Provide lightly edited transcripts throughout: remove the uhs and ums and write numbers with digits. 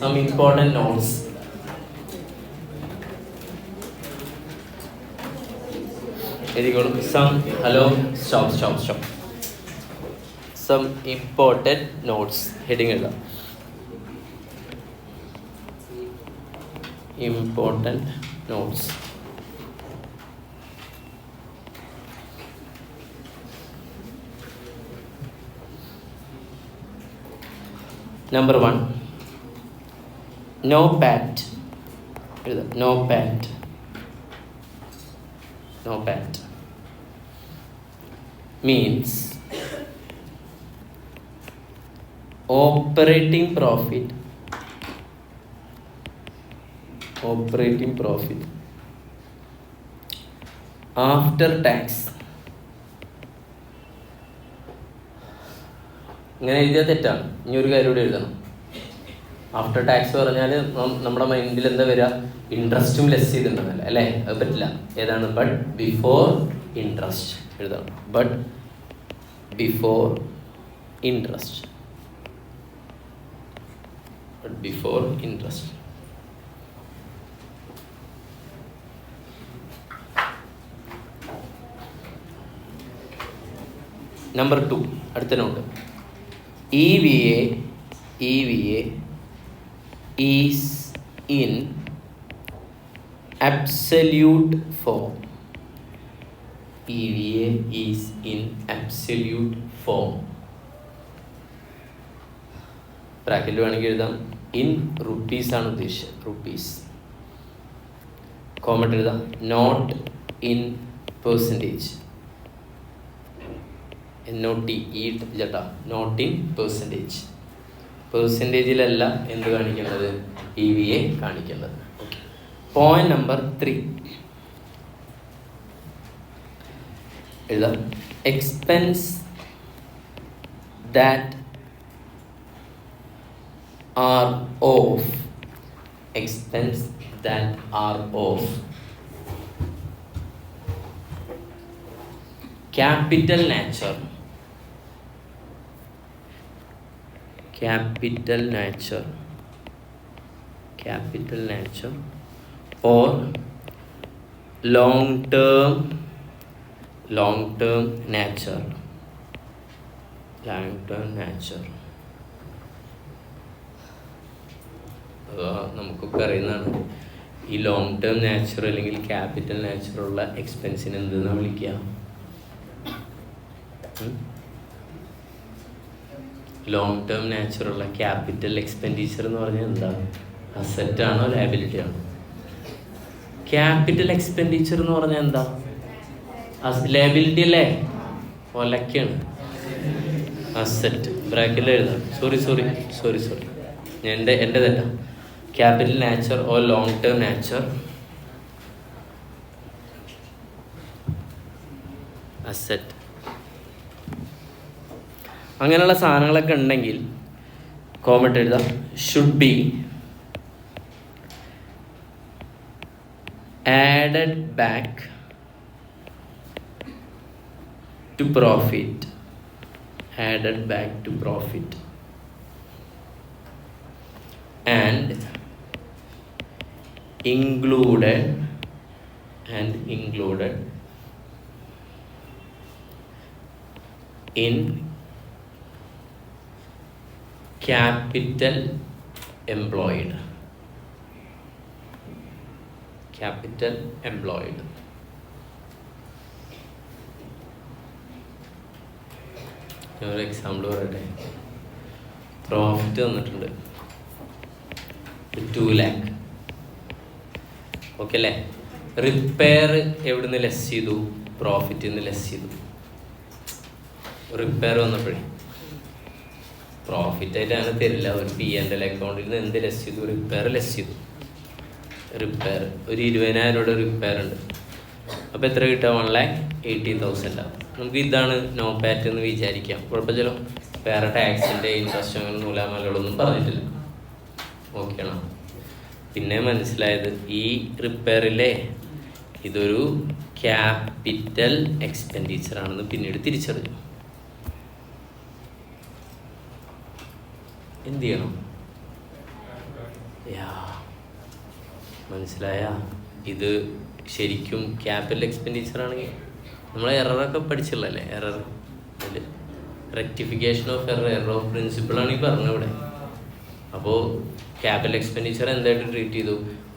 Some important notes. Stop. Some important notes. Heading it up. Important notes. Number 1. No pact. No pact. No pact means operating profit after tax. ഇങ്ങനെ എഴുതിയാൽ തെറ്റാണ്. ഇനി ഒരു കാര്യം കൂടി എഴുതണം. ആഫ്റ്റർ ടാക്സ് പറഞ്ഞാൽ നമ്മുടെ മൈൻഡിൽ എന്താ വരിക? ഇൻട്രസ്റ്റും ലെസ് ചെയ്തിട്ടുണ്ടെന്നല്ല അല്ലേ? അത് പറ്റില്ല. ഏതാണ്? ബട്ട് ബിഫോർ ഇൻട്രസ്റ്റ് എഴുതണം. But before interest. നമ്പർ 2, അടുത്ത not. EVA is in absolute form. EVA is in absolute form. ബ്രാക്കറ്റിൽ വേണമെങ്കിൽ എഴുതാം. ഇൻ റുപ്പീസ് ആണ് ഉദ്ദേശിച്ചത്. റുപ്പീസ്. കോമറ്റ് എഴുതാം. Not in percentage. NOT not in percentage. പെർസെൻറ്റേജിലല്ല എന്ത് കാണിക്കേണ്ടത്? EVA കാണിക്കേണ്ടത്. ഓക്കെ. പോയിന്റ് നമ്പർ 3 എഴുതാം. Expense that are off. Capital nature or long term nature. നമുക്കൊക്കെ അറിയുന്നതാണ്. ഈ ലോങ് ടേം നാച്ചർ അല്ലെങ്കിൽ ക്യാപിറ്റൽ നാച്ചറുള്ള എക്സ്പെൻസിന് എന്തെന്നാണ് വിളിക്കുക? ലോങ് ടേം നാച്ചുറലുള്ള ക്യാപിറ്റൽ എക്സ്പെൻഡിച്ചർ എന്ന് പറഞ്ഞാൽ എന്താ? അസറ്റ് ആണോ ലയബിലിറ്റി ആണോ? ക്യാപിറ്റൽ എക്സ്പെൻഡിച്ചർ എന്ന് പറഞ്ഞാൽ എന്താ? ലയബിലിറ്റി അല്ലേ? ഒലക്കാണ്. അസറ്റ് ബ്രാക്കറ്റിൽ എഴുതാം. സോറി എൻ്റെ തെറ്റാ. Capital nature or long term nature asset. അങ്ങനെയുള്ള സാധനങ്ങളൊക്കെ ഉണ്ടെങ്കിൽ കോമറ്റ് എഴുതാം. Should be added back to profit. And included in capital employed. ഒരു എക്സാമ്പിൾ പറയട്ടെ. പ്രോഫിറ്റ് തന്നിട്ടുണ്ട് 2 lakh. ഓക്കെ അല്ലേ? റിപ്പയർ എവിടുന്ന് ലെസ് ചെയ്തു? പ്രോഫിറ്റിൽ നിന്ന് ലെസ് ചെയ്തു. റിപ്പയർ വന്നപ്പോഴേ പ്രോഫിറ്റായിട്ട് അങ്ങനെ തരില്ല. ഒരു P&L അക്കൗണ്ടിൽ നിന്ന് എന്ത് ലെസ് ചെയ്തു? റിപ്പയർ ലെസ് ചെയ്തു. റിപ്പയർ ഒരു 20,000 റിപ്പയർ ഉണ്ട്. അപ്പോൾ എത്ര കിട്ടുക? 1,80,000 ആവും. നമുക്ക് ഇതാണ് നോ പാറ്റ് എന്ന് വിചാരിക്കാം. കുഴപ്പമില്ലല്ലോ. വേറെ ടാക്സിൻ്റെ ഇൻട്രസ്റ്റ് അങ്ങനെ നൂലാമലകളൊന്നും പറഞ്ഞിട്ടില്ല. ഓക്കെയാണോ? പിന്നെ മനസ്സിലായത് ഈ റിപ്പയറിലെ ഇതൊരു ക്യാപിറ്റൽ എക്സ്പെൻഡിച്ചർ ആണെന്ന് പിന്നീട് തിരിച്ചറിഞ്ഞു. എന്ത് ചെയ്യണം? മനസ്സിലായ? ഇത് ശരിക്കും ക്യാപിറ്റൽ എക്സ്പെൻഡിച്ചർ ആണെങ്കിൽ നമ്മൾ എററൊക്കെ പഠിച്ചില്ലല്ലേ? Error rectification of error of പ്രിൻസിപ്പിളാണ് ഈ പറഞ്ഞത് ഇവിടെ. അപ്പോൾ ക്യാപിറ്റൽ എക്സ്പെൻഡിച്ചർ എന്തായിട്ട് ട്രീറ്റ് ചെയ്തു?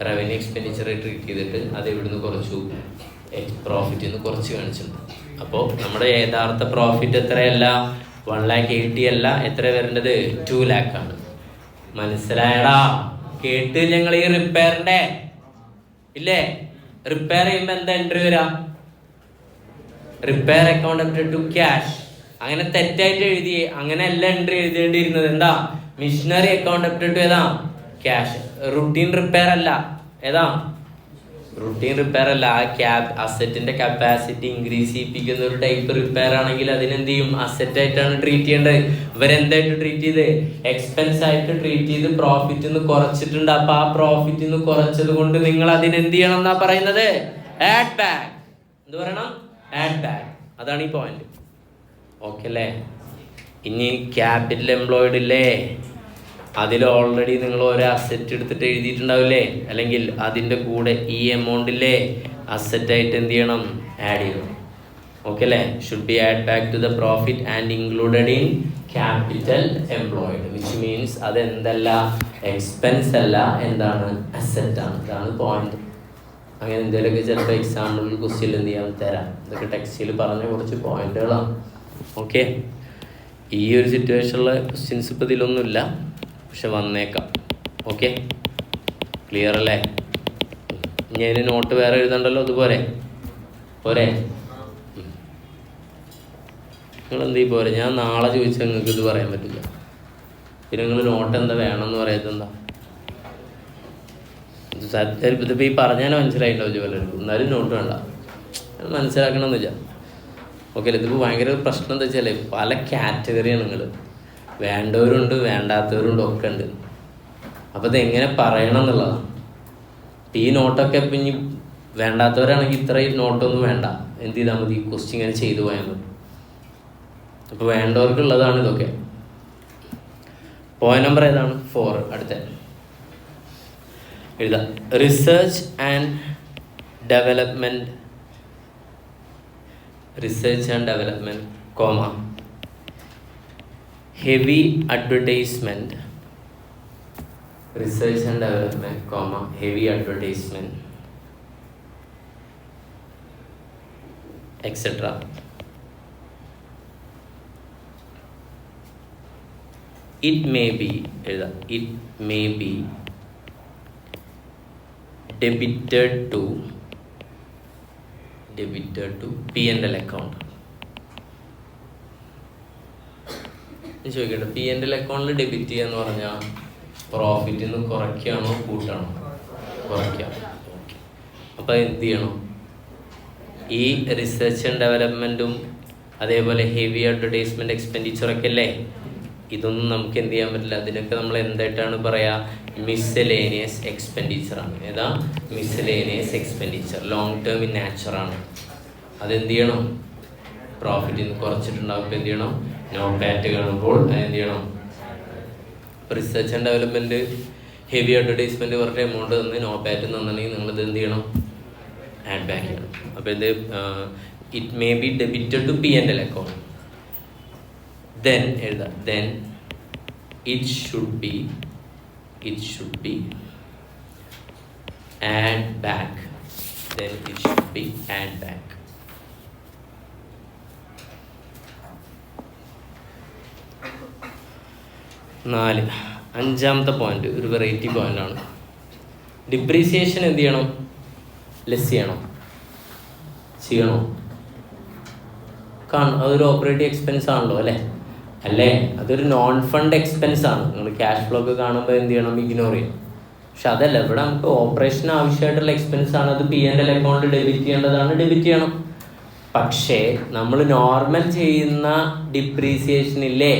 റവന്യൂ എക്സ്പെൻഡിച്ചറായി ട്രീറ്റ് ചെയ്തിട്ട് അത് എവിടുന്ന് കുറച്ചു? പ്രോഫിറ്റിൽ നിന്ന് കുറച്ച് കാണിച്ചിട്ടുണ്ട്. അപ്പോൾ നമ്മുടെ യഥാർത്ഥ പ്രോഫിറ്റ് എത്രയല്ല? 1,80,000 അല്ല. എത്ര വരേണ്ടത്? 2 lakh ആണ്. മനസ്സിലായടാ? കേട്ട് ഞങ്ങൾ ഈ റിപ്പയറിന്റെ ഇല്ലേ, റിപ്പയർ ചെയ്യുമ്പോൾ എന്താ എൻട്രി വരാം? Repair account to cash. അങ്ങനെ തെറ്റായിട്ട് എഴുതി, അങ്ങനെയല്ല എൻട്രി എഴുതേണ്ടിയിരുന്നത്. എന്താ? മിഷനറി അക്കൗണ്ട് ടു ഏതാ? ക്യാഷ്. റുട്ടീൻ റിപ്പയർ അല്ല. ഏതാ? റുട്ടീൻ റിപ്പയർ അല്ല. ആ അസറ്റിന്റെ കപ്പാസിറ്റി ഇൻക്രീസ് ചെയ്യിപ്പിക്കുന്ന ഒരു ടൈപ്പ് റിപ്പയർ ആണെങ്കിൽ അതിനെന്ത് ചെയ്യും? അസറ്റ് ആയിട്ടാണ് ട്രീറ്റ് ചെയ്യേണ്ടത്. ഇവരെന്തായിട്ട് ട്രീറ്റ് ചെയ്ത്? എക്സ്പെൻസ് ആയിട്ട് ട്രീറ്റ് ചെയ്ത് പ്രോഫിറ്റ് നിന്ന് കുറച്ചിട്ടുണ്ട്. അപ്പൊ ആ പ്രോഫിറ്റ് നിന്ന് കുറച്ചത് കൊണ്ട് നിങ്ങൾ അതിനെന്ത് ചെയ്യണം എന്നാ പറയുന്നത്? Add back. എന്ത് പറയണം? Add back. അതാണ് ഈ പോയിന്റ്. ഓക്കെ അല്ലേ? ഇനി ക്യാപിറ്റൽ എംപ്ലോയിഡ് ഇല്ലേ, അതിൽ ഓൾറെഡി നിങ്ങൾ ഒരു അസറ്റ് എടുത്തിട്ട് എഴുതിയിട്ടുണ്ടാവില്ലേ, അല്ലെങ്കിൽ അതിൻ്റെ കൂടെ ഈ എമൗണ്ട് ഇല്ലേ അസറ്റായിട്ട് എന്ത് ചെയ്യണം? ആഡ് ചെയ്യണം. ഓക്കെ അല്ലേ? Should be add back to the profit and included in capital employed, which means അതെന്തല്ല? എക്സ്പെൻസ് അല്ല. എന്താണ്? അസറ്റാണ്. ഇതാണ് പോയിന്റ്. അങ്ങനെ എന്തെങ്കിലുമൊക്കെ ചിലപ്പോൾ എക്സാമ്പിൾ ക്വസ്റ്റ്യൻ എന്ത് ചെയ്യാൻ തരാം. ഇതൊക്കെ ടെക്സ്റ്റിൽ പറഞ്ഞ കുറച്ച് പോയിന്റുകളാണ്. ഓക്കെ, ഈ ഒരു സിറ്റുവേഷനിലുള്ള ക്വസ്റ്റ്യൻസ് ഇപ്പോൾ ഇതിലൊന്നുമില്ല, പക്ഷെ വന്നേക്കാം. ഓക്കെ, ക്ലിയർ അല്ലേ? ഇനി അതിന് നോട്ട് വേറെ എഴുതണ്ടല്ലോ, അതുപോലെ പോരെ? നിങ്ങളെന്ത് ചെയ്യും പോരെ? ഞാൻ നാളെ ചോദിച്ചാൽ നിങ്ങൾക്ക് ഇത് പറയാൻ പറ്റില്ല. പിന്നെ നിങ്ങൾ നോട്ട് എന്താ വേണമെന്ന് പറയാത്തത് എന്താ? ഇതിപ്പോൾ ഈ പറഞ്ഞാൽ മനസ്സിലായിട്ടോ ജോലിയെടുക്കും, എന്നാലും നോട്ട് വേണ്ട, മനസ്സിലാക്കണമെന്നില്ല. ഓക്കെ അല്ലേ? ഇതിപ്പോൾ ഭയങ്കര പ്രശ്നം എന്താ വെച്ചാൽ പല കാറ്റഗറിയാണ്. നിങ്ങൾ വേണ്ടവരുണ്ട്, വേണ്ടാത്തവരുണ്ട്, ഒക്കെ ഉണ്ട്. അപ്പോൾ ഇതെങ്ങനെ പറയണം എന്നുള്ളതാണ്. ഈ നോട്ടൊക്കെ ഇപ്പം ഇനി വേണ്ടാത്തവരാണെങ്കിൽ ഇത്രയും നോട്ടൊന്നും വേണ്ട, എന്ത് ചെയ്താൽ മതി? ക്വസ്റ്റ്യൻ ഇങ്ങനെ ചെയ്തു പോയാൽ മതി. അപ്പോൾ വേണ്ടവർക്കുള്ളതാണ് ഇതൊക്കെ. പോയിന്റ് നമ്പർ ഏതാണ്? 4. അടുത്ത എഴുതാം. Research and development, comma heavy advertisement, research and development, comma heavy advertisement, etc. It may be debited to P&L account. ചോദിക്കട്ടെ, P&L അക്കൗണ്ടിൽ ഡെബിറ്റ് ചെയ്യാന്ന് പറഞ്ഞാൽ പ്രോഫിറ്റിൽ നിന്ന് കുറയ്ക്കുകയാണോ കൂട്ടണോ? കുറയ്ക്കാം. ഓക്കെ, അപ്പോൾ എന്ത് ചെയ്യണം? ഈ റിസർച്ച് ആൻഡ് ഡെവലപ്മെൻറ്റും അതേപോലെ ഹെവി അഡ്വർടൈസ്മെൻറ്റ് എക്സ്പെൻഡിച്ചറൊക്കെ അല്ലേ, ഇതൊന്നും നമുക്ക് എന്ത് ചെയ്യാൻ പറ്റില്ല. അതിനൊക്കെ നമ്മൾ എന്തായിട്ടാണ് പറയുക? മിസ്സലേനിയസ് എക്സ്പെൻഡിച്ചറാണ്. ഏതാ? Miscellaneous expenditure. Long term in നാച്ചറാണ്. അതെന്ത് ചെയ്യണം? പ്രോഫിറ്റിൽ നിന്ന് കുറച്ചിട്ടുണ്ടാവും. ഇപ്പോൾ എന്ത് ചെയ്യണം? നോ പാറ്റ് കാണുമ്പോൾ അതെന്ത് ചെയ്യണം? Research and development heavy advertisement പറഞ്ഞ എമൗണ്ട് തന്ന് നോ പാറ്റ് തന്നിട്ടുണ്ടെങ്കിൽ നിങ്ങളിത് എന്ത് ചെയ്യണം? ആഡ് ബാക്ക് ചെയ്യണം. അപ്പോൾ ഇത് it may be debited to P&L account. then എഴുതാം, then it should be add back, then it should be add back. അഞ്ചാമത്തെ പോയിന്റ് ഒരു വെറൈറ്റി പോയിന്റാണ്. ഡിപ്രീസിയേഷൻ എന്ത് ചെയ്യണം? ലെസ് ചെയ്യണോ? അതൊരു ഓപ്പറേറ്റിംഗ് എക്സ്പെൻസ് ആണല്ലോ അല്ലേ? അല്ലേ? അതൊരു നോൺ ഫണ്ട് എക്സ്പെൻസ് ആണ്. നിങ്ങൾ ക്യാഷ് ഫ്ലോ ഒക്കെ കാണുമ്പോൾ എന്ത് ചെയ്യണം? ഇഗ്നോർ ചെയ്യണം. പക്ഷെ അതല്ല, ഇവിടെ നമുക്ക് ഓപ്പറേഷൻ ആവശ്യമായിട്ടുള്ള എക്സ്പെൻസ് ആണ്. അത് P&L അക്കൗണ്ട് ഡെബിറ്റ് ചെയ്യേണ്ടതാണ്, ഡെബിറ്റ് ചെയ്യണം. പക്ഷേ നമ്മൾ നോർമൽ ചെയ്യുന്ന ഡിപ്രീസിയേഷൻ ഇല്ലേ,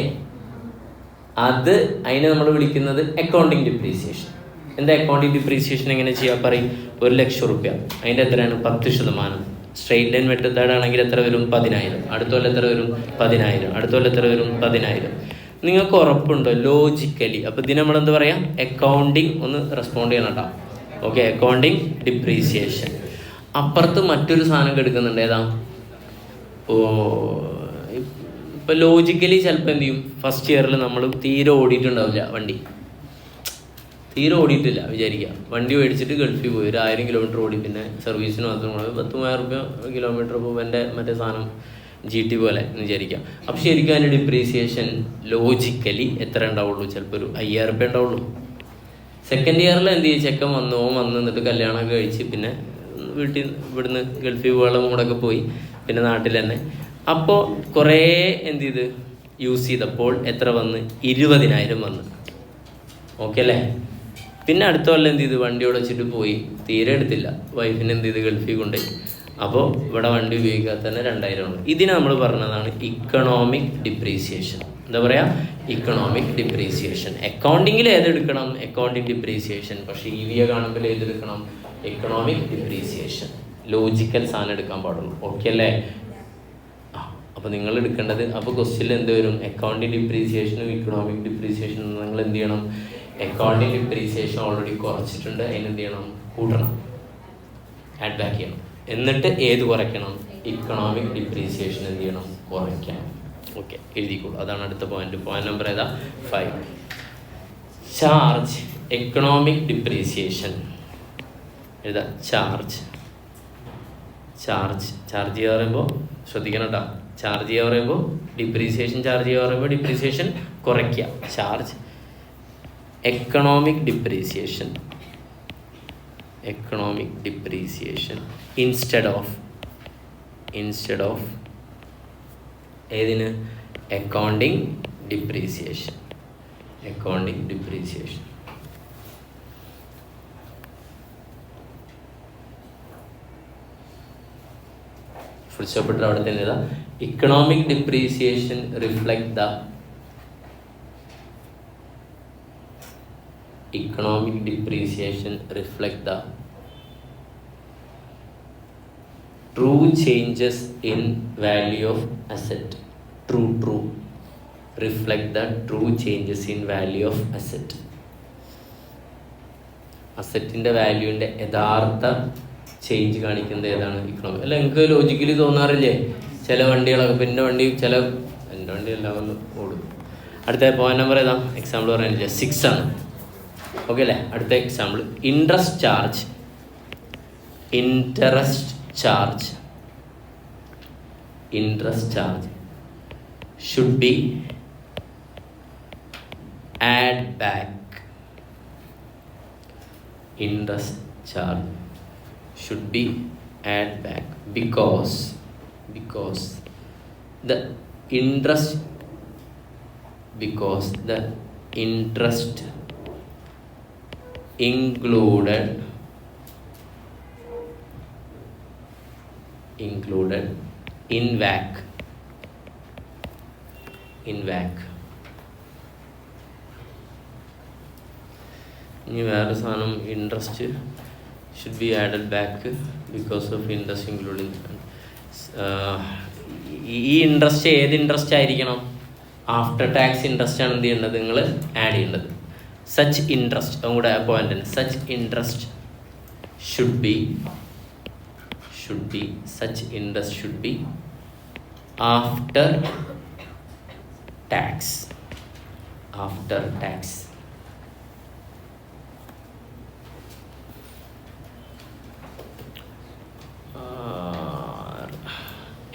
അതിനെ നമ്മൾ വിളിക്കുന്നത് അക്കൗണ്ടിങ് ഡിപ്രീസിയേഷൻ. എന്താ അക്കൗണ്ടിങ് ഡിപ്രീസിയേഷൻ എങ്ങനെ ചെയ്യാൻ പറയും? 1,00,000 രൂപ, അതിൻ്റെ എത്രയാണ്? 10%. സ്ട്രെയിറ്റ് ലൈൻ മെത്തേഡ് ആണെങ്കിൽ എത്ര വരും? 10,000. അടുത്ത കൊല്ലം എത്ര വരും? 10,000. അടുത്ത കൊല്ലം എത്ര വരും? 10,000. നിങ്ങൾക്ക് ഉറപ്പുണ്ടോ ലോജിക്കലി? അപ്പോൾ ഇതിന് നമ്മളെന്താ പറയുക? അക്കൗണ്ടിങ്. ഒന്ന് റെസ്പോണ്ട് ചെയ്യണം കേട്ടോ. Okay, accounting depreciation. അപ്പുറത്ത് മറ്റൊരു സാധനം എടുക്കുന്നുണ്ട്. ഏതാ? ഇപ്പോൾ ലോജിക്കലി ചിലപ്പോൾ എന്ത് ചെയ്യും, ഫസ്റ്റ് ഇയറിൽ നമ്മൾ തീരെ ഓടിയിട്ടുണ്ടാവില്ല വണ്ടി, തീരെ ഓടിയിട്ടില്ല വിചാരിക്കുക. വണ്ടി മേടിച്ചിട്ട് ഗൾഫിൽ പോയി ഒരു 1000 കിലോമീറ്റർ ഓടി, പിന്നെ സർവീസിന് മാത്രം 10,000 കിലോമീറ്റർ പോകുമ്പോൾ എൻ്റെ മറ്റേ സാധനം GT പോലെ എന്ന് വിചാരിക്കുക. അപ്പോൾ ശരിക്കും അതിൻ്റെ ഡിപ്രീസിയേഷൻ ലോജിക്കലി എത്ര ഉണ്ടാവുള്ളൂ? ചിലപ്പോൾ ഒരു 5000 ഉണ്ടാവുള്ളൂ. സെക്കൻഡ് ഇയറിൽ എന്ത് ചെയ്യും, ചെക്കൻ വന്നു നിന്നിട്ട് കല്യാണമൊക്കെ കഴിച്ച് പിന്നെ വീട്ടിൽ ഇവിടുന്ന് ഗൾഫിൽ പോകാനുള്ള മൂടൊക്കെ പോയി, പിന്നെ നാട്ടിൽ തന്നെ. അപ്പോൾ കുറേ എന്ത് ചെയ്ത് യൂസ് ചെയ്തപ്പോൾ എത്ര വന്ന്? 20,000 വന്ന്. ഓക്കെ അല്ലേ? പിന്നെ അടുത്ത കൊല്ലം എന്ത് ചെയ്ത് വണ്ടിയോടെ വെച്ചിട്ട് പോയി, തീരെ എടുത്തില്ല, വൈഫിനെ എന്ത് ചെയ്ത് ഗൾഫിൽ കൊണ്ടുപോയി. അപ്പോൾ ഇവിടെ വണ്ടി ഉപയോഗിക്കാതെ തന്നെ 2000 ആണ്. ഇതിന് നമ്മൾ പറഞ്ഞതാണ് ഇക്കണോമിക് ഡിപ്രീസിയേഷൻ. എന്താ പറയുക? Economic depreciation. അക്കൗണ്ടിങ്ങിൽ ഏതെടുക്കണം? Accounting depreciation. പക്ഷേ EVA കാണുമ്പോൾ ഏതെടുക്കണം? Economic depreciation. ലോജിക്കൽ സാധനം എടുക്കാൻ പാടുള്ളൂ. ഓക്കെ അല്ലേ? അപ്പോൾ നിങ്ങൾ എടുക്കേണ്ടത്, അപ്പോൾ ക്വസ്റ്റ്യനിൽ എന്ത് വരും? അക്കൗണ്ടിങ് ഡിപ്രീസിയേഷനും ഇക്കണോമിക് ഡിപ്രീസിയേഷനും. നിങ്ങൾ എന്ത് ചെയ്യണം? അക്കൗണ്ടിങ് ഡിപ്രീസിയേഷൻ ഓൾറെഡി കുറച്ചിട്ടുണ്ട്, അതിനെന്ത് ചെയ്യണം? കൂട്ടണം, ആഡ് ബാക്ക് ചെയ്യണം. എന്നിട്ട് ഏത് കുറയ്ക്കണം? ഇക്കണോമിക് ഡിപ്രീസിയേഷൻ എന്ത് ചെയ്യണം? കുറയ്ക്കണം. ഓക്കെ, എഴുതിക്കോളൂ. അതാണ് അടുത്ത പോയിന്റ്. പോയിന്റ് നമ്പർ ഏതാ? 5. Charge economic depreciation. എഴുതാ ചാർജ്. ചാർജ് ചെയ്യുക പറയുമ്പോൾ ശ്രദ്ധിക്കണം കേട്ടോ. ചാർജ് ചെയ്യുക പറയുമ്പോൾ ഡിപ്രീസിയേഷൻ, ചാർജ് ചെയ്യുക പറയുമ്പോൾ ഡിപ്രീസിയേഷൻ കുറയ്ക്കുക. Charge economic depreciation instead of ഏതിന്? Accounting depreciation. ഫുൾ സ്റ്റോപ്പ് ഇട്ട് അവിടെ തന്നെ ഇതാ. Economic depreciation reflect the true changes in value of asset. Reflect the true changes in value of asset. അസറ്റിൻ്റെ വാല്യൂവിൻ്റെ യഥാർത്ഥ ചേഞ്ച് കാണിക്കുന്നത് ഏതാണ്? ഇക്കണോമിക്. അല്ല, നിങ്ങൾക്ക് ലോജിക്കലി തോന്നാറില്ലേ? ചില വണ്ടികളൊക്കെ, പിന്നെ എൻ്റെ വണ്ടി എല്ലാവരും ഓടും. അടുത്ത പോയിന്റ് നമ്പർ ഏതാ? എക്സാമ്പിൾ പറയാനില്ല, 6 ആണ്. ഓക്കെ അല്ലേ? അടുത്ത example, interest charge should be add back. Interest charge should be add back because the interest included in WACC. ഇനി വേറെ സാധനം, interest should be added back because of interest including. ഈ interest ഏത് interest ആയിരിക്കണം? After tax interest ആണ് എന്ത് ചെയ്യേണ്ടത്? നിങ്ങൾ ആഡ് ചെയ്യേണ്ടത്. സച്ച് ഇൻട്രസ്റ്റ്, അതും കൂടെ point. Such interest should be after tax.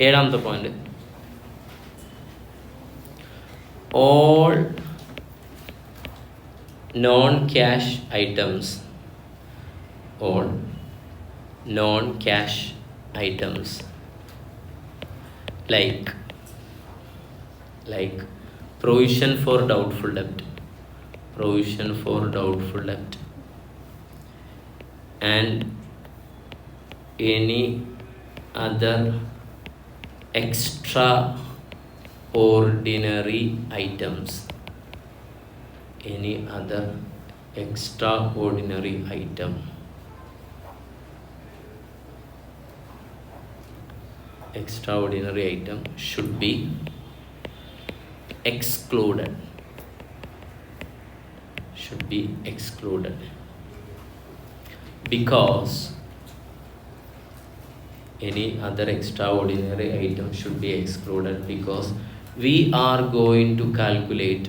ഏഴാമത്തെ point, all non-cash items like provision for doubtful debt and any other extraordinary items. Extraordinary item should be excluded. should be excluded because any other extraordinary item should be excluded because we are going to calculate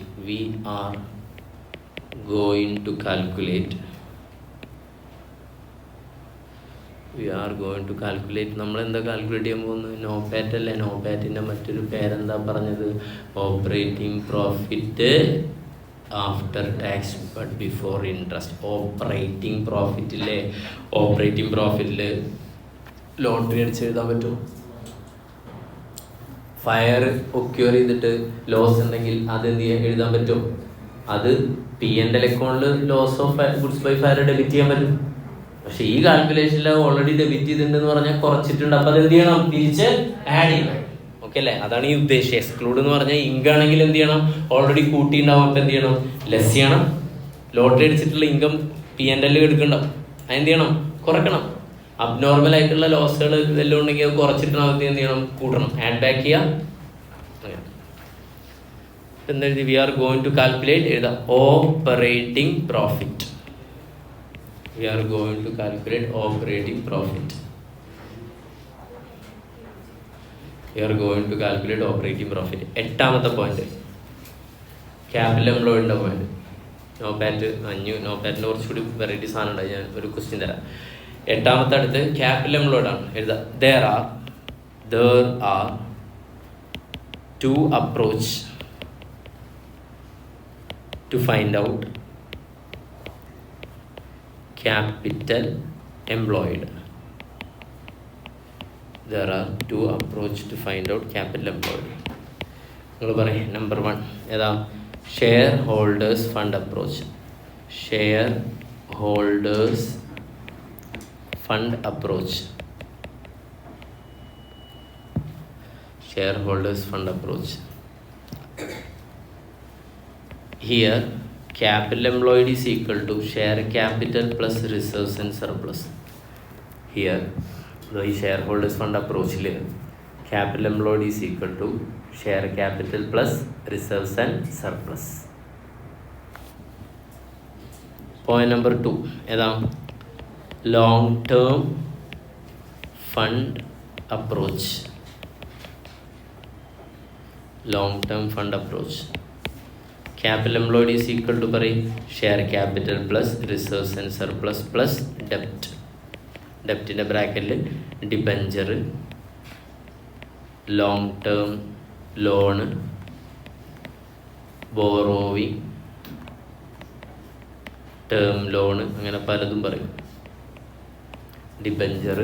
നമ്മൾ എന്താ calculate ചെയ്യാൻ പോകുന്നത്? നോപാറ്റ് അല്ലേ? നോപാറ്റിൻ്റെ മറ്റൊരു പേരെന്താ പറഞ്ഞത്? Operating profit after tax but before interest. Operating പ്രോഫിറ്റില്ലേ? Operating പ്രോഫിറ്റിൽ ലോട്ടറി അടിച്ച് എഴുതാൻ പറ്റുമോ? ഫയർ ഒക്യൂർ ചെയ്തിട്ട് ലോസ് ഉണ്ടെങ്കിൽ അത് എന്ത് ചെയ്യാൻ എഴുതാൻ പറ്റുമോ? അത് P&L അക്കൗണ്ടിൽ loss of goods by fire debit ചെയ്യാൻ പറ്റും. പക്ഷെ ഈ കാൽക്കുലേഷനിൽ ഓൾറെഡി ഡെബിറ്റ് ചെയ്തിട്ടുണ്ടെന്ന് പറഞ്ഞാൽ കുറച്ചിട്ടുണ്ട്. അപ്പോൾ അത് എന്ത് ചെയ്യണം? തിരിച്ച് ആഡ് ചെയ്യണം. ഓക്കെ അല്ലേ? അതാണ് ഈ ഉദ്ദേശം. എക്സ്ക്ലൂഡ് എന്ന് പറഞ്ഞാൽ ഇൻകം ആണെങ്കിൽ എന്ത് ചെയ്യണം? ഓൾറെഡി കൂട്ടിയിട്ടുണ്ടാവും. അപ്പോൾ എന്ത് ചെയ്യണം? ലെസ് ചെയ്യണം. ലോട്ടറി അടിച്ചിട്ടുള്ള ഇൻകം P&L എടുക്കണ്ടാവും. അതെന്ത് ചെയ്യണം? കുറയ്ക്കണം. അബ്നോർമൽ ആയിട്ടുള്ള ലോസുകൾ ഇതെല്ലാം ഉണ്ടെങ്കിൽ അത് കുറച്ചിട്ടാവുന്നത് എന്ത് ചെയ്യണം? കൂട്ടണം. ആഡ് ബാക്ക് ചെയ്യാം. എന്നെഴുതി we are going to calculate എഴുതാം. Operating profit. We are going to calculate operating profit. എട്ടാമത്തെ പോയിന്റ് ക്യാപിറ്റൽ എംപ്ലോയിഡിൻ്റെ പോയിന്റ്. നോപാറ്റിൻ്റെ കുറച്ചുകൂടി വെറൈറ്റി സാധനം ഉണ്ടായി. ഞാൻ ഒരു ക്വസ്റ്റ്യൻ തരാം. എട്ടാമത്തെ അടുത്ത് ക്യാപിറ്റൽ എംപ്ലോയിഡാണ്. എഴുതാം. There are two approach to find out capital employed. There are two approach to find out capital employed. നിങ്ങൾ പറയും. നമ്പർ 1 ഏതാ? Share holders fund approach. Share holders fund approach. Share holders fund approach. Here capital employed is equal to share capital plus reserves and surplus. Here the shareholders fund approach le capital employed is equal to share capital plus reserves and surplus. Point number 2 ഏതാ? long term fund approach. long term fund approach. Capital employed is equal to share capital plus reserves and surplus plus debt. ഡെപ്റ്റിൻ്റെ ബ്രാക്കറ്റിൽ debenture, long term loan, borrowing, term loan, അങ്ങനെ പലതും പറയും. Debenture,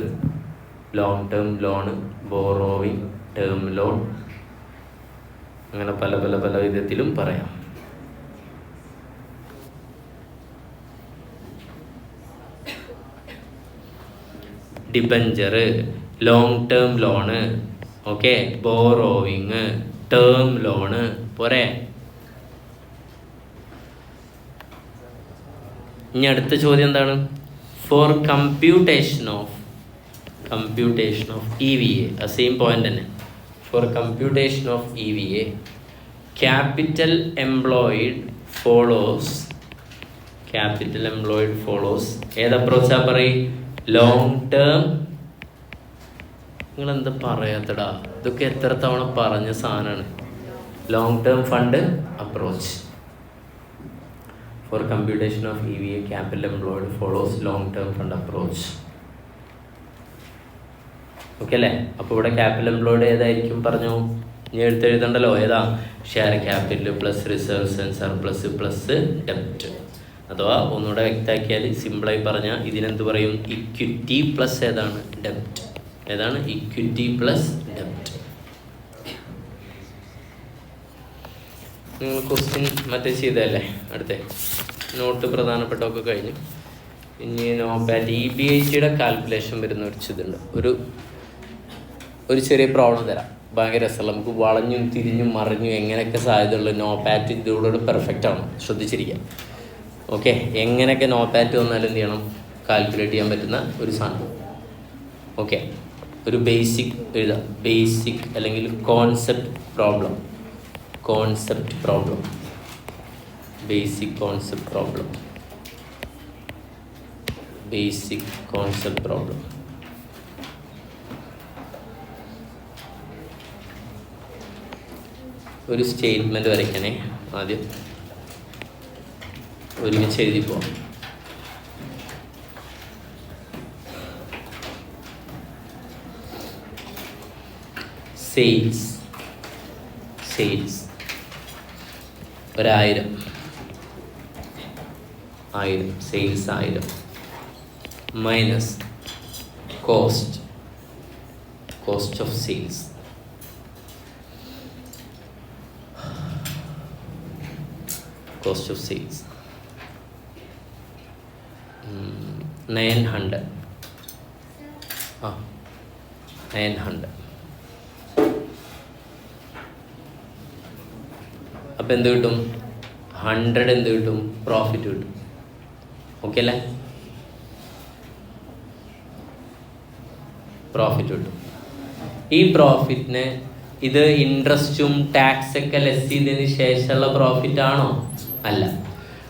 long term loan, borrowing, term loan, അങ്ങനെ പല പല പല വിധത്തിലും പറയാം. Debenture, long term loan, okay, borrowing, term loan, പോരെ. ഇനി അടുത്ത ചോദ്യം എന്താണ്? For computation of EVA, same point തന്നെ. ഫോർ computation of EVA, capital employed follows ഏത് അപ്രോച്ചാ പറയും? Long term. നിങ്ങളെന്താ പറയാത്തടാ? ഇതൊക്കെ എത്ര തവണ പറഞ്ഞ സാധനമാണ്. Long term fund approach. Four computation of EVA, capital employed follows long term fund approach. Okay അല്ലേ? അപ്പോൾ ഇവിടെ ക്യാപിറ്റൽ എംപ്ലോയിഡ് ഏതായിരിക്കും പറഞ്ഞു? ഇനി എഴുതണ്ടല്ലോ. ഏതാ? Share capital plus reserves and surplus plus ഡെപ്റ്റ്. അഥവാ ഒന്നുകൂടെ വ്യക്തമാക്കിയാൽ, സിമ്പിളായി പറഞ്ഞാൽ ഇതിനെന്ത് പറയും? ഇക്വിറ്റി പ്ലസ് ഏതാണ്? ഡെപ്റ്റ്. ഏതാണ്? ഇക്വിറ്റി പ്ലസ് ഡെപ്റ്റ്. നിങ്ങൾ ക്വസ്റ്റ്യൻ മറ്റേ ചെയ്തതല്ലേ? അടുത്ത നോട്ട് പ്രധാനപ്പെട്ടതൊക്കെ കഴിഞ്ഞു. ഇനി നോപാറ്റ് EBITയുടെ കാൽക്കുലേഷൻ വരുന്ന ഒരു ഇതുണ്ട്. ഒരു ചെറിയ പ്രോബ്ലം തരാം. ഭയങ്കര രസമുള്ള, നമുക്ക് വളഞ്ഞും തിരിഞ്ഞും മറിഞ്ഞും എങ്ങനെയൊക്കെ സാധ്യതയുള്ളൂ. നോപാറ്റ് ഇതിലൂടെ പെർഫെക്റ്റ് ആണ്, ശ്രദ്ധിച്ചിരിക്കുക. ഓക്കെ, എങ്ങനെയൊക്കെ നോപാറ്റ് വന്നാലും എന്ത് ചെയ്യണം? കാൽക്കുലേറ്റ് ചെയ്യാൻ പറ്റുന്ന ഒരു സാധനം. ഓക്കെ, ഒരു ബേസിക് എഴുതാം. ബേസിക് അല്ലെങ്കിൽ concept problem. Basic concept problem. Basic concept problem. ഒരു സ്റ്റേറ്റ്മെൻറ്റ് വരയ്ക്കണേ. ആദ്യം ഒരുമിച്ച് എഴുതി പോവാം. Sales 1000 sales 1000 minus cost of sales cost of sales 900. 900. അപ്പം എന്ത് കിട്ടും? 100 എന്ത് കിട്ടും? പ്രോഫിറ്റ് കിട്ടും. ഓക്കെ അല്ലേ? പ്രോഫിറ്റ് കിട്ടും. ഈ പ്രോഫിറ്റിനെ ഇത് ഇൻട്രസ്റ്റും ടാക്സ് ഒക്കെ ലെസ് ചെയ്തതിന് ശേഷമുള്ള പ്രോഫിറ്റ് ആണോ? അല്ല.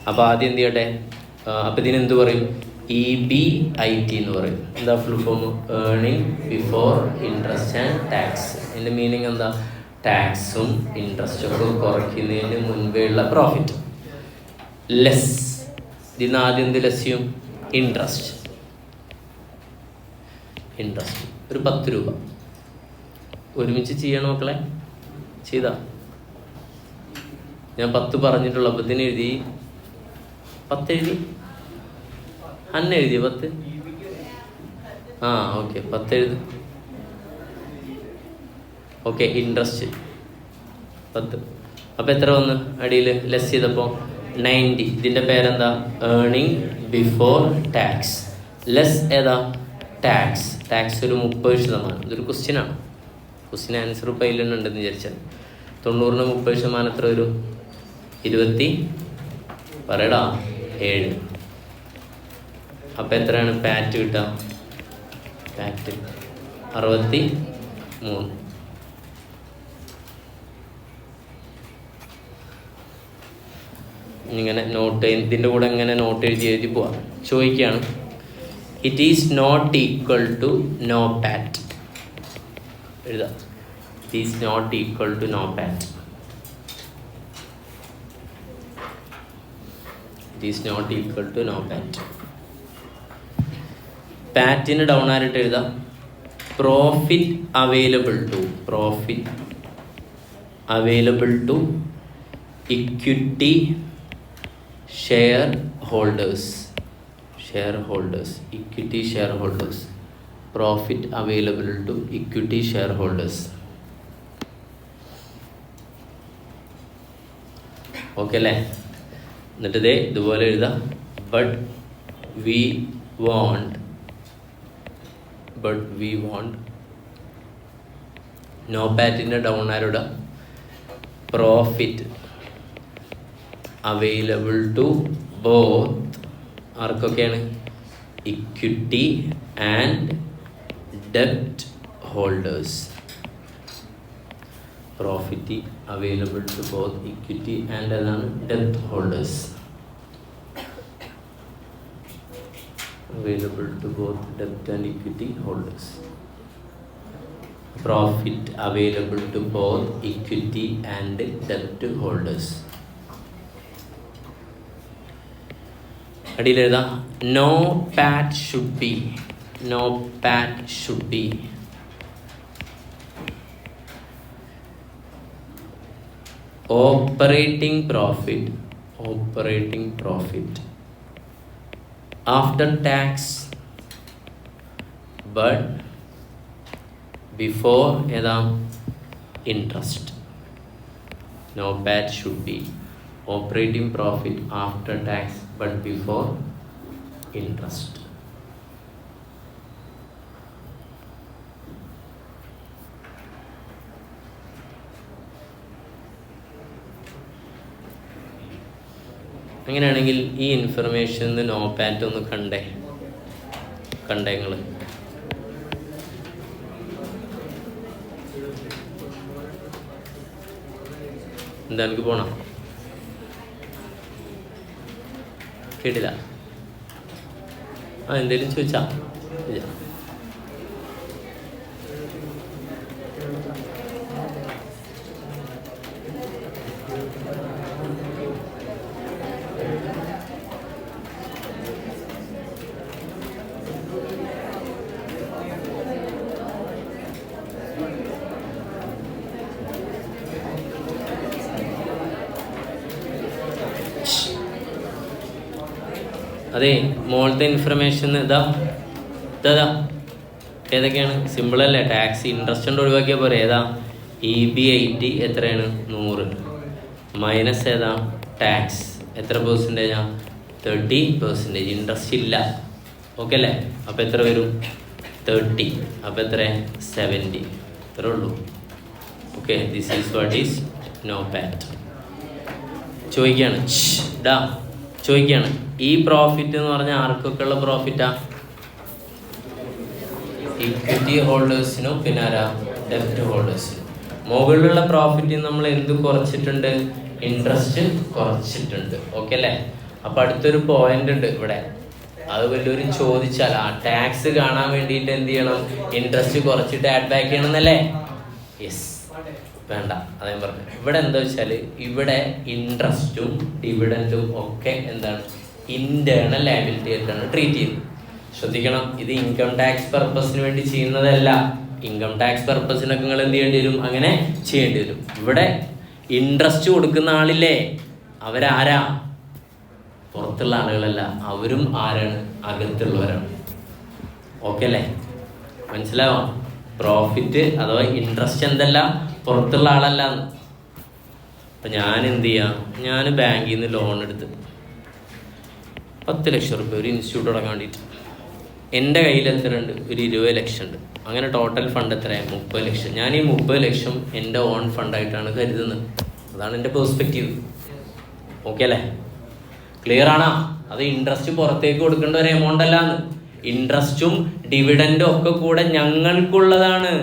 അപ്പോൾ ആദ്യം എന്ത് ചെയ്യട്ടെ? അപ്പോൾ ഇതിനെന്ത് പറയും? EBIT എന്ന് പറയും. എന്താ full form? Earning before interest and tax. ഇതിൻ്റെ മീനിങ് എന്താ? ടാക്സും ഇൻട്രസ്റ്റും ഒക്കെ കുറയ്ക്കുന്നതിന് മുൻപേ ഉള്ള പ്രോഫിറ്റ് ലെസ്. ഇതിന് ആദ്യം എന്ത് ലെസ് ചെയ്യും? ഇൻട്രസ്റ്റ് ഒരു 10 രൂപ. ഒരുമിച്ച് ചെയ്യണം മക്കളെ. ചെയ്താ ഞാൻ 10 പറഞ്ഞിട്ടുള്ള അപ്പോൾ ഇതിന് എഴുതി 10 എഴുതി. അന്ന എഴുതി 10. ഓക്കെ 10 എഴുതി. Okay interest 10. അപ്പോൾ എത്ര വന്ന് അടിയിൽ ലെസ് ചെയ്തപ്പോൾ? 90. ഇതിൻ്റെ പേരെന്താ? Earning before tax. ലെസ് ഏതാ? ടാക്സ് ഒരു 30%. ഇതൊരു ക്വസ്റ്റ്യനാണ്. ക്വസ്റ്റ്യൻ ആൻസർ ഇപ്പോൾ അതിലുണ്ടെന്ന് വിചാരിച്ചാൽ 90-ന് 30% എത്ര വരും? 20 പറയടാ 7. അപ്പോൾ എത്രയാണ് പാറ്റ് കിട്ടുക? പാറ്റ് 63. ഇങ്ങനെ നോട്ട് ഇതിൻ്റെ കൂടെ ഇങ്ങനെ നോട്ട് എഴുതി പോവാം. ചോദിക്കുകയാണ്, it is not equal to NOPAT. എഴുതാം. It is not equal to NOPAT. It is not equal to NOPAT. പാറ്റിന് ഡൗൺ ആയിട്ട് എഴുതാം. Profit available to equity shareholders. Equity shareholders. Profit available to equity shareholders. Okay അല്ലേ? എന്നിട്ട് ഇതുപോലെ എഴുതാം. But we won't നോ പാറ്റിൻ്റെ down ആരോടാ? Profit available to both. ആർക്കൊക്കെയാണ്? ഇക്വിറ്റി ആൻഡ് ഡെപ്റ്റ് holders. Profit available to both equity and അതാണ് ഡെപ്റ്റ് holders. Available to both debt and equity holders. Profit available to both equity and debt holders. അടിയിൽ എഴുതാം. No PAT should be operating profit after tax but before interest. No PAT should be operating profit after tax but before interest. അങ്ങനെയാണെങ്കിൽ ഈ information no പാറ്റ് ഒന്ന് കണ്ടേ നിങ്ങൾ? എന്താ എനിക്ക് പോണം? കേട്ടില്ല? എന്തേലും ചോദിച്ചാ? ഇല്ല. അതെ, മോളത്തെ ഇൻഫർമേഷൻ ഇതാ ഏതൊക്കെയാണ്? സിമ്പിളല്ലേ? ടാക്സ് ഇൻട്രസ്റ്റ് കൊണ്ട് ഒഴിവാക്കിയാൽ പോരെ. ഏതാ? EB80 എത്രയാണ്? 100 മൈനസ് ഏതാ? ടാക്സ് എത്ര പെർസെൻറ്റേജാ? 30%. ഇൻട്രസ്റ്റ് ഇല്ല. ഓക്കെ അല്ലേ? അപ്പോൾ എത്ര വരും? 30. അപ്പോൾ എത്ര? 70. ഇത്രേ ഉള്ളൂ. Okay, this is what is NOPAT. ചോദിക്കുകയാണ് ചോദിക്കുകയാണ്, ഈ പ്രോഫിറ്റ് എന്ന് പറഞ്ഞാൽ ആർക്കൊക്കെ ഉള്ള പ്രോഫിറ്റാ? ഇക്വിറ്റി ഹോൾഡേഴ്സിനും പിന്നെ ആരാ? ഡെപ്റ്റ് ഹോൾഡേഴ്സിനും. മുകളിലുള്ള പ്രോഫിറ്റ് നമ്മൾ എന്ത് കുറച്ചിട്ടുണ്ട്? ഇൻട്രസ്റ്റ് കുറച്ചിട്ടുണ്ട്. ഓക്കെ അല്ലേ? അപ്പം അടുത്തൊരു പോയിന്റ് ഉണ്ട് ഇവിടെ. അത് വലിയൊരു ചോദിച്ചാൽ ആ ടാക്സ് കാണാൻ വേണ്ടിയിട്ട് എന്ത് ചെയ്യണം? ഇൻട്രസ്റ്റ് കുറച്ചിട്ട് ആഡ് ബാക്ക് ചെയ്യണമെന്നല്ലേ? യെസ്. വേണ്ട, അതേ പറഞ്ഞു. ഇവിടെ എന്താ വെച്ചാൽ ഇവിടെ ഇൻട്രസ്റ്റും ഡിവിഡൻറ്റും ഒക്കെ എന്താണ്? ഇന്റേണൽ ലയബിലിറ്റി ആയിട്ടാണ് ട്രീറ്റ് ചെയ്യുന്നത്. ശ്രദ്ധിക്കണം, ഇത് ഇൻകം ടാക്സ് പർപ്പസിന് വേണ്ടി ചെയ്യുന്നതല്ല. ഇൻകം ടാക്സ് പർപ്പസിനൊക്കെ നിങ്ങൾ എന്ത് ചെയ്യേണ്ടി വരും? അങ്ങനെ ചെയ്യേണ്ടി വരും. ഇവിടെ ഇൻട്രസ്റ്റ് കൊടുക്കുന്ന ആളില്ലേ, അവരാരാ? പുറത്തുള്ള ആളുകളല്ല, അവരും ആരാണ്? അകത്തുള്ളവരാണ്. ഓക്കെ അല്ലേ? മനസ്സിലാവാം? പ്രോഫിറ്റ് അഥവാ ഇൻട്രസ്റ്റ് എന്തല്ല? പുറത്തുള്ള ആളല്ല. അപ്പം ഞാൻ എന്ത് ചെയ്യാം? ഞാൻ ബാങ്കിൽ നിന്ന് ലോൺ എടുത്ത് 10 ലക്ഷം റുപ്യ ഒരു ഇൻസ്റ്റിറ്റ്യൂട്ട് തുടങ്ങാൻ വേണ്ടിയിട്ട്. എൻ്റെ കയ്യിൽ എത്ര ഉണ്ട്? ഒരു 20 ലക്ഷം ഉണ്ട്. അങ്ങനെ ടോട്ടൽ ഫണ്ട് എത്രയാണ്? 30 ലക്ഷം. ഞാൻ ഈ 30 ലക്ഷം എൻ്റെ ഓൺ ഫണ്ടായിട്ടാണ് കരുതുന്നത്. അതാണ് എൻ്റെ പെർസ്പെക്റ്റീവ്. ഓക്കെ അല്ലേ? ക്ലിയർ ആണോ? അത് ഇൻട്രസ്റ്റ് പുറത്തേക്ക് കൊടുക്കേണ്ട ഒരു എമൗണ്ട് അല്ലാന്ന്. ഇൻട്രസ്റ്റും ഡിവിഡൻറ്റും ഒക്കെ കൂടെ ഞങ്ങൾക്കുള്ളതാണ്.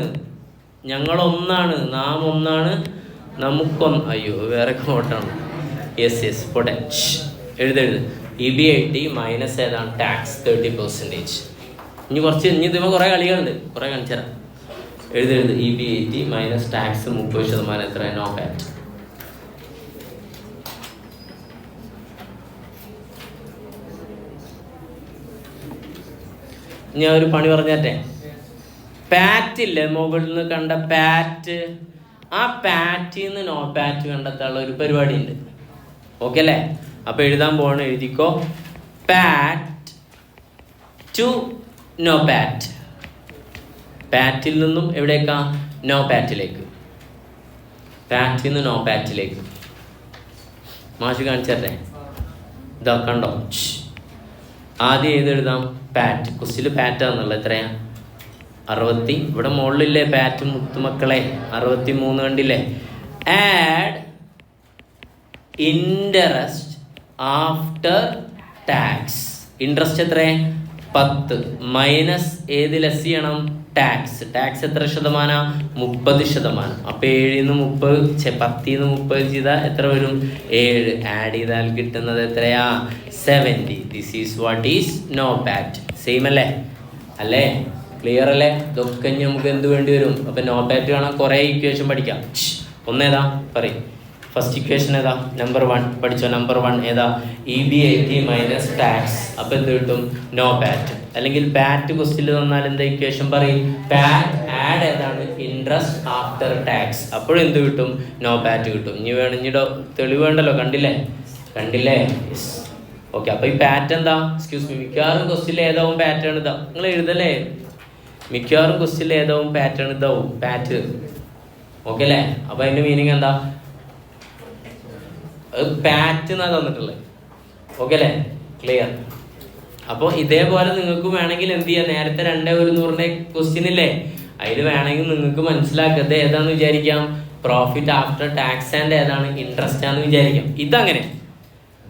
ഞങ്ങളൊന്നാണ്, നാം ഒന്നാണ്, നമുക്കൊന്ന്. അയ്യോ, വേറെ കോട്ടാണ്. യെസ് പോട്ടെ. എഴുതെഴുത്. EB80 മൈനസ് ഏതാണ്? ടാക്സ് 30%. ഇനി ഇതിപ്പോൾ കുറേ കളികളുണ്ട്, കുറേ കാണിച്ചു തരാം. എഴുതെഴുത്. EB80 minus tax 30%. എത്ര? നോ പാറ്റ്. ഞാൻ ഒരു പണി പറഞ്ഞേ. പാറ്റില്ലേ, മുകളിൽ നിന്ന് കണ്ട പാറ്റ്, ആ പാറ്റിൽ നിന്ന് നോ പാറ്റ് കണ്ടെത്താനുള്ള ഒരു പരിപാടി ഉണ്ട്. ഓക്കെ അല്ലേ? അപ്പോൾ എഴുതാൻ പോകണം. എഴുതിക്കോ. പാറ്റ് ടു നോ പാറ്റ്. പാറ്റിൽ നിന്നും എവിടേക്കാ? നോ പാറ്റിലേക്ക്. പാറ്റിൽ നിന്ന് നോ പാറ്റിലേക്ക്. മാഷ് കാണിച്ചേ. ഇതാ കണ്ടോ? ആദ്യം ഏതെഴുതാം? പാറ്റ്. ക്വസ്റ്റിൽ പാറ്റാന്നുള്ളത് എത്രയാ? 60. ഇവിടെ മുകളിലില്ലേ പാറ്റ്? മുത്തുമക്കളെ 63 കണ്ടില്ലേ? Add interest after tax. Interest എത്ര? 10 മൈനസ് ഏത് ലെസ് ചെയ്യണം? ടാക്സ്. ടാക്സ് എത്ര ശതമാനം? 30%. അപ്പോൾ 7 10 30 ചെയ്താൽ എത്ര വരും? 7. ആഡ് ചെയ്താൽ കിട്ടുന്നത് എത്രയാ? 70. This is what is NOPAT. Same അല്ലേ? ക്ലിയർ അല്ലേ? ഇതൊക്കെ നമുക്ക് എന്ത് വേണ്ടി വരും? അപ്പം നോ പാറ്റ് കാണാൻ കുറേ ഇക്വേഷൻ പഠിക്കാം. ഒന്നേതാ? പറയും. ഫസ്റ്റ് ഇക്വേഷൻ ഏതാ? നമ്പർ 1 പഠിച്ചോ. നമ്പർ 1 ഏതാ? EB80 minus tax. അപ്പം എന്ത് കിട്ടും? നോ പാറ്റ്. അല്ലെങ്കിൽ പാറ്റ് ക്വസ്റ്റിൽ തന്നാൽ എന്താ ഇക്വേഷൻ പറയും? പാറ്റ് ആഡ് ഏതാണ്? Interest after tax. അപ്പോഴും എന്ത് കിട്ടും? നോ പാറ്റ് കിട്ടും. ഇനി വേണമെങ്കിലോ തെളിവ് വേണ്ടല്ലോ. കണ്ടില്ലേ? യെസ്. ഓക്കെ. അപ്പോൾ ഈ പാറ്റ് എന്താ? മിക്കവാറും ക്വസ്റ്റിൽ ഏതാവും പാറ്റേൺ ഇതാ. നിങ്ങൾ എഴുതല്ലേ? മിക്കവാറും ക്വസ്റ്റിൽ ഏതാവും പാറ്റേൺ ഇതാവും. പാറ്റ്. ഓക്കെ അല്ലേ? അപ്പോൾ അതിൻ്റെ മീനിങ് എന്താ? പാറ്റ് എന്നാണ് തന്നിട്ടുള്ളത്. ഓക്കെ അല്ലേ? ക്ലിയർ. അപ്പോൾ ഇതേപോലെ നിങ്ങൾക്ക് വേണമെങ്കിൽ എന്ത് ചെയ്യാം? നേരത്തെ 2/100 ക്വസ്റ്റ്യൻ ഇല്ലേ, അതിൽ വേണമെങ്കിൽ നിങ്ങൾക്ക് മനസ്സിലാക്കത് ഏതാന്ന് വിചാരിക്കാം? പ്രോഫിറ്റ് ആഫ്റ്റർ ടാക്സ് ആൻഡ് ഏതാണ്? ഇൻട്രസ്റ്റ് ആണെന്ന് വിചാരിക്കാം. ഇതങ്ങനെ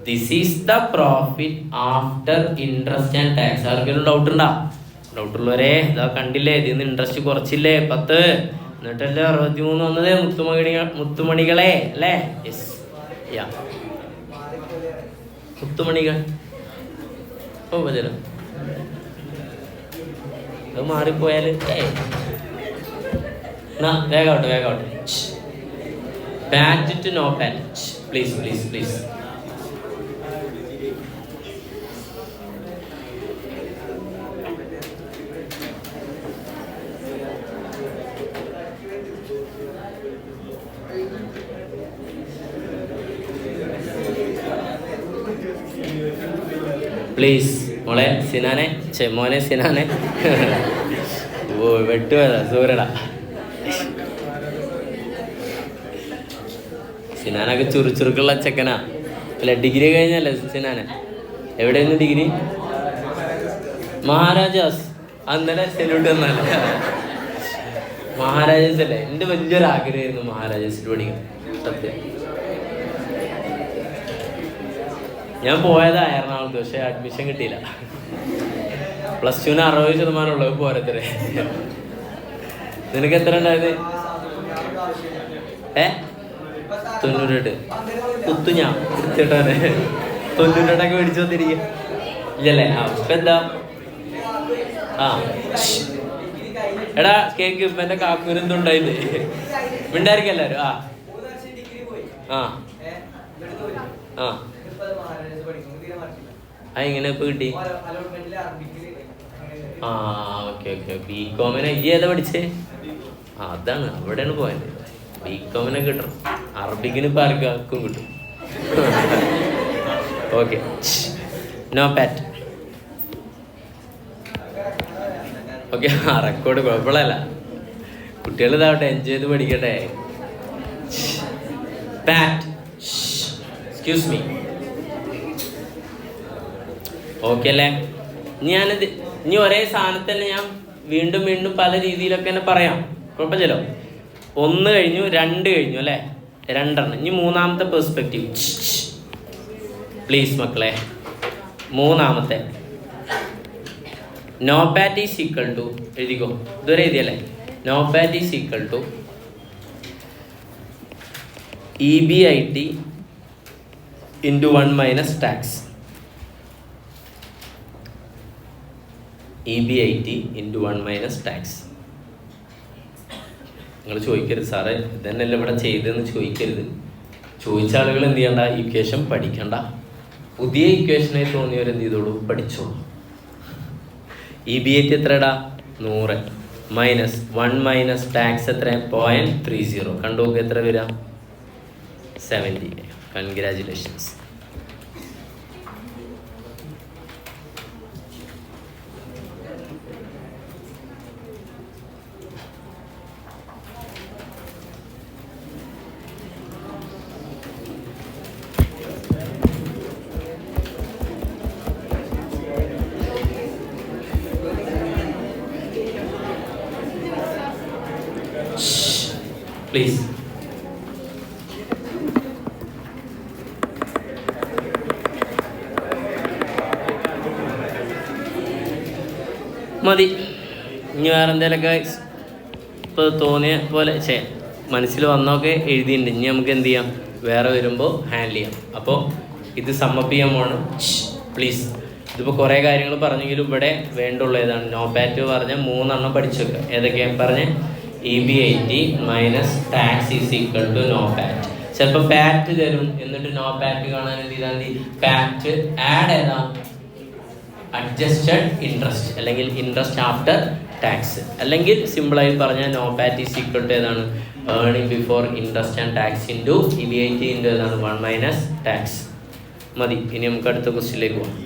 this is the profit after interest and tax. ആർക്കെങ്കിലും ഡൗട്ട് ഉണ്ടോ? ഡൗട്ടുള്ളവരെ ഇതാ കണ്ടില്ലേ? ഇതിൽ നിന്ന് ഇൻട്രസ്റ്റ് കുറച്ചില്ലേ? 10 എന്നിട്ടല്ലേ 63 വന്നത്? മുത്തുമണികളെ അല്ലേ? യെസ്. മുത്തുമണികൾ ഉപജനം അത് മാറിപ്പോയാൽ വേഗാവട്ടെ PAT to NOPAT. Please. Please മോനെ സിനാനെ ഓ വെട്ടുവേതാ സൂര്യടാ. സിനാനൊക്കെ ചുറുക്കുള്ള ചെക്കനാ. അല്ല ഡിഗ്രി കഴിഞ്ഞല്ലേ സിനാനെ? എവിടെയായിരുന്നു ഡിഗ്രി? മഹാരാജാസ്. അന്നലെ സെല്യൂട്ട് എന്നല്ല, മഹാരാജാസ് അല്ലേ. എൻ്റെ വലിയൊരു ആഗ്രഹമായിരുന്നു മഹാരാജാസിൽ പഠിക്കാൻ. സത്യം ഞാൻ പോയതാ എറണാകുളത്ത്, പക്ഷെ അഡ്മിഷൻ കിട്ടിയില്ല. +2 60% ഉള്ളത് പോരത്തരെ. നിനക്ക് എത്ര ഉണ്ടായത്? 98 കുത്തു ഞാൻ കൃത്യട്ടനെ 98 മേടിച്ചു വന്നിരിക്കുക ഇല്ലല്ലേ? ഇപ്പൊ എന്താ എടാ കേക്ക് ഇപ്പൊ എന്റെ കാക്കൂരെന്തുണ്ടായില്ലേ മിണ്ടായിരിക്കും എല്ലാരും. എങ്ങനെ ഇപ്പൊ കിട്ടി? ഓക്കെ. ബികോമിനെ ഈ ഏതാ പഠിച്ചേ? അതാണ്, അവിടെയാണ് പോയത്. ബികോമിനെ കിട്ടണം, അറബിക്കിന് ഇപ്പൊ ആർക്കും കിട്ടും. ഓക്കെ, നോ പാറ്റ്. ഓക്കെ, റെക്കോർഡ് കുഴപ്പമില്ല. കുട്ടികൾ ഇതാവട്ടെ, എൻജോയ് ചെയ്ത് പഠിക്കട്ടെ. പാറ്റ്, എക്സ്ക്യൂസ് മീ. ഓക്കെ അല്ലേ? ഞാനിത് ഇനി ഒരേ സാധനത്തന്നെ ഞാൻ വീണ്ടും പല രീതിയിലൊക്കെ തന്നെ പറയാം, കുഴപ്പമില്ലല്ലോ. 1 കഴിഞ്ഞു, 2 കഴിഞ്ഞു അല്ലേ? 2 ഇനി മൂന്നാമത്തെ പെർസ്പെക്റ്റീവ്. പ്ലീസ് മക്കളെ, മൂന്നാമത്തെ NOPAT is equal to, എഴുതിക്കോ, ഇതുവരെ എഴുതിയല്ലേ? NOPAT is equal to EBIT into 1 minus tax. EBIT into 1 minus tax. നിങ്ങൾ ചോദിക്കരുത് സാറേ ഇതന്നെയല്ല ഇവിടെ ചെയ്തതെന്ന് ചോദിക്കരുത്. ചോദിച്ച ആളുകൾ എന്ത് ചെയ്യണ്ട, ഇക്വേഷൻ പഠിക്കണ്ട. പുതിയ ഇക്വേഷനായി തോന്നിയവർ എന്ത് ചെയ്തോളൂ, പഠിച്ചോളൂ. EBIT എത്രടാ? 100 മൈനസ് 1 മൈനസ് ടാക്സ് എത്ര? 0.30. കണ്ടു എത്ര വരാം? 70. കൺഗ്രാജുലേഷൻസ്. പ്ലീസ്. മതി. ഇനി വേറെ എന്തെങ്കിലുമൊക്കെ ഇപ്പോൾ തോന്നിയ പോലെ മനസ്സിൽ വന്നൊക്കെ എഴുതിയിട്ടുണ്ട്. ഇനി നമുക്ക് എന്ത് ചെയ്യാം, വേറെ വരുമ്പോൾ ഹാൻഡിൽ ചെയ്യാം. അപ്പോൾ ഇത് സമ്മപ്പ് ചെയ്യാൻ പോകണം. പ്ലീസ്. ഇതിപ്പോൾ കുറേ കാര്യങ്ങൾ പറഞ്ഞെങ്കിലും ഇവിടെ വേണ്ടുള്ള ഏതാണ്? നോ പാറ്റ് പറഞ്ഞ 3 എണ്ണം പഠിച്ചു വെക്കുക. ഏതൊക്കെയാണ് പറഞ്ഞ്? EBIT minus tax is equal to NOPAT. ചിലപ്പോൾ പാറ്റ് തരും, എന്നിട്ട് നോ പാറ്റ് കാണാൻ എന്ത് ചെയ്താൽ മതി? പാറ്റ് ആഡ് ഏതാ? അഡ്ജസ്റ്റഡ് ഇൻട്രസ്റ്റ്, അല്ലെങ്കിൽ ഇൻട്രസ്റ്റ് ആഫ്റ്റർ ടാക്സ്. അല്ലെങ്കിൽ സിമ്പിളായി പറഞ്ഞാൽ NOPAT is equal to ഏതാണ്? Earning before interest and tax into EBIT into ഏതാണ്? 1 മൈനസ് ടാക്സ്. മതി. ഇനി നമുക്ക് അടുത്ത ക്വസ്റ്റ്യനിലേക്ക് പോകാം.